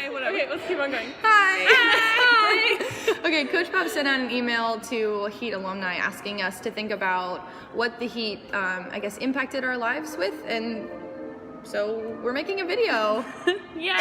Hi, whatever. Okay, let's keep on going. Hi. Okay, Coach Bob sent out an email to Heat alumni asking us to think about what the Heat, impacted our lives with, and so we're making a video. Yay!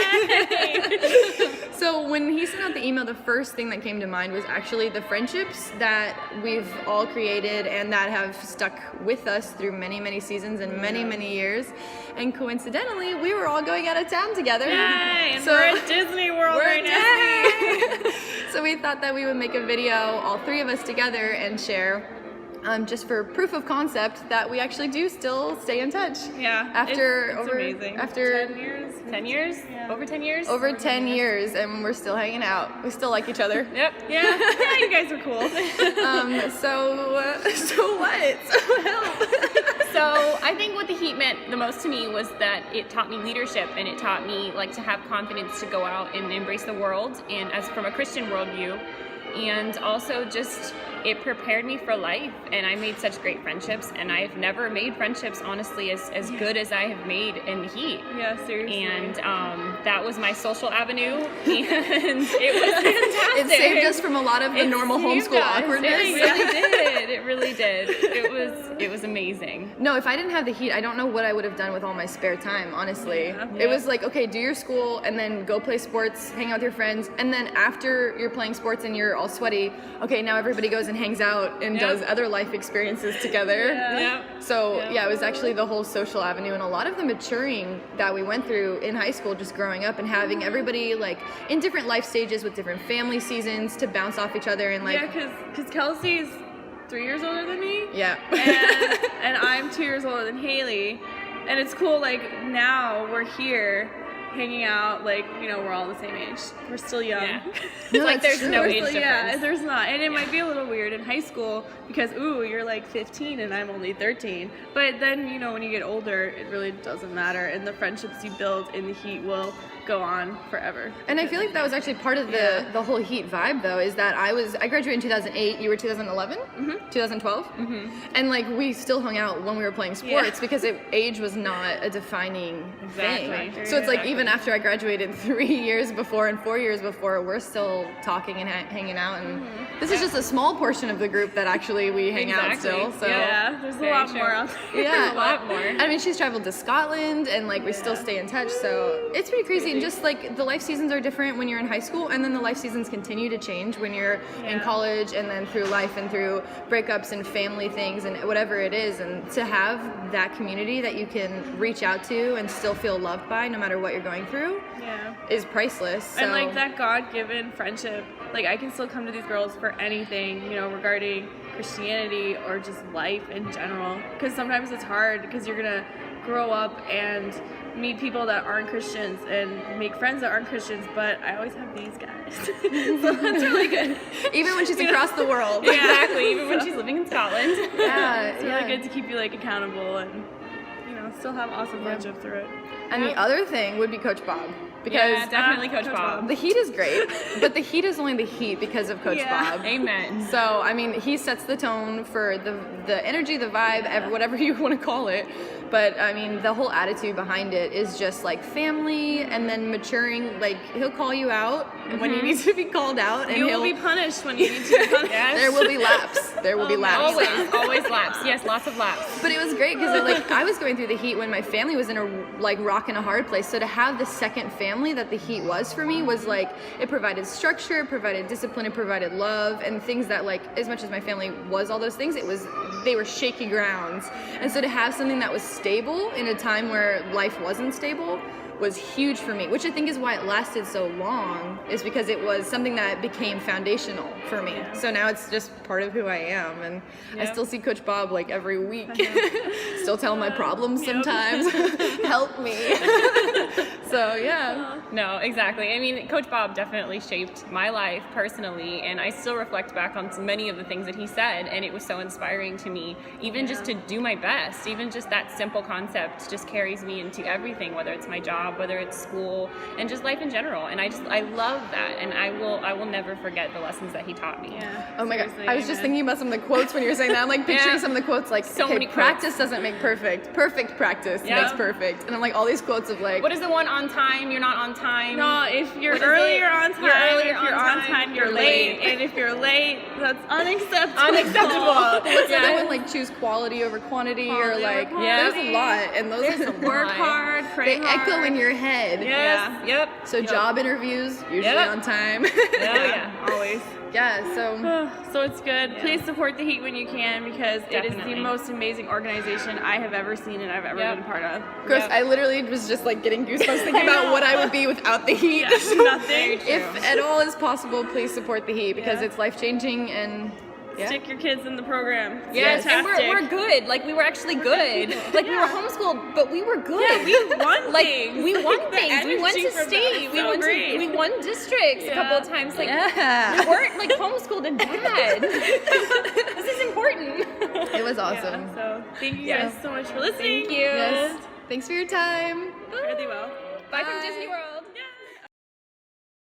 So when he sent out the email, the first thing that came to mind was actually the friendships that we've all created and that have stuck with us through many, many seasons and many years. And coincidentally, we were all going out of town together. Yay! And we're at Disney World right now. So we thought that we would make a video, all three of us together, and share. Just for proof of concept that we actually do still stay in touch. Yeah. It's amazing. After 10 years? 10 years? Yeah. Over 10 years? Over 10 years, and we're still hanging out. We still like each other. Yep. Yeah. Yeah, you guys are cool. So what? So help. So I think what the Heat meant the most to me was that it taught me leadership, and it taught me to have confidence to go out and embrace the world, and as from a Christian worldview, and also just it prepared me for life, and I made such great friendships, and I've never made friendships honestly as good as I have made in the Heat. Yeah, seriously. And that was my social avenue, and it was fantastic. It saved us from a lot of the normal homeschool awkwardness. It really did. It was amazing. No, if I didn't have the Heat, I don't know what I would have done with all my spare time, honestly. Yeah. It was like, okay, do your school and then go play sports, hang out with your friends, and then after you're playing sports and you're all sweaty, okay, now everybody goes and hangs out and does other life experiences together. Yeah. So it was actually the whole social avenue, and a lot of the maturing that we went through in high school, just growing up and having everybody in different life stages with different family seasons to bounce off each other and because Kelsey's 3 years older than me. Yeah. and I'm 2 years older than Haley, and it's cool. Now we're here hanging out, we're all the same age. We're still young. Yeah. No, there's no age difference. Yeah, there's not. And it might be a little weird in high school because, you're 15 and I'm only 13. But then, when you get older, it really doesn't matter. And the friendships you build in the Heat will go on forever. And I feel like that was actually part of the whole Heat vibe, though, is that I graduated in 2008. You were 2011? Mm-hmm. 2012? Mm-hmm. And we still hung out when we were playing sports because age was not a defining thing. So it's even after I graduated 3 years before and 4 years before, we're still talking and hanging out. And this is just a small portion of the group that actually we hang out still. So there's a lot more out there. Yeah, a lot more. I mean, she's traveled to Scotland, and we still stay in touch. So it's pretty crazy. And just the life seasons are different when you're in high school, and then the life seasons continue to change when you're in college, and then through life and through breakups and family things and whatever it is. And to have that community that you can reach out to and still feel loved by, no matter what you're going through, is priceless. So. And that God-given friendship, I can still come to these girls for anything, regarding Christianity or just life in general. Because sometimes it's hard because you're gonna grow up and meet people that aren't Christians and make friends that aren't Christians, but I always have these guys. So that's really good. Even when she's across the world. Exactly, even when she's living in Scotland. Yeah, it's really good to keep you accountable and still have awesome friendship through it. And the other thing would be Coach Bob. Because definitely Coach Bob. The Heat is great, but the Heat is only the Heat because of Coach Bob. Amen. So, I mean, he sets the tone for the energy, the vibe, whatever you want to call it. But, I mean, the whole attitude behind it is just family and then maturing. He'll call you out when you need to be called out. And you will be punished when you need to be punished. There will be laps. There will be laps. Always laps. Yes, lots of laps. But it was great because I was going through the Heat when my family was in a rock and a hard place. So to have the second family that the Heat was for me was it provided structure, it provided discipline, it provided love, and things that as much as my family was all those things, they were shaky grounds. And so to have something that was stable in a time where life wasn't stable was huge for me, which I think is why it lasted so long, is because it was something that became foundational for me. So now it's just part of who I am, and I still see Coach Bob every week. Still tell him my problems sometimes. Help me. So yeah. No, exactly. I mean, Coach Bob definitely shaped my life personally, and I still reflect back on many of the things that he said, and it was so inspiring to me, even just to do my best. Even just that simple concept just carries me into everything, whether it's my job, whether it's school, and just life in general. And I love that, and I will never forget the lessons that he taught me. Yeah. Oh my God. I was just thinking about some of the quotes when you were saying that. I'm picturing some of the quotes so many practice doesn't make perfect. Perfect practice makes perfect. And I'm all these quotes of what is the one on time? You're not on time. No, if you're What is early, it? you're on time. You're early, if you're on time, you're late. And if you're late, that's unacceptable. Unacceptable. What's the other one, like choose quality over quantity, or Quality like over Yeah. there's a lot, and those There's a Work lot. hard, pray they hard. echo in your head. Yes. Yep. So job interviews usually Yep. on time. Oh yeah. Always. Yeah, so So it's good. Yeah. Please support the Heat when you can, because it is the Definitely. most amazing organization I have ever seen and I've ever Yep. been a part of. gross. Yep. I literally was just like getting goosebumps thinking about what I would be without the Heat. Yeah, nothing. If at all is possible, please support the Heat because Yeah. it's life changing and yeah. Stick your kids in the program. It's Yes, and fantastic. we're good. Like, we were actually good. Like, we were homeschooled, but we were good. Yeah, we won like, things. we won The things. We went energy to from that state. is We so went great. to we won districts a couple of times. Like, Yeah. we weren't like homeschooled and bad. This is important. It was awesome. Yeah, so thank you Yeah. guys so much for listening. Thank you. Yes. Thanks for your time. Fairly well. Bye from Disney World.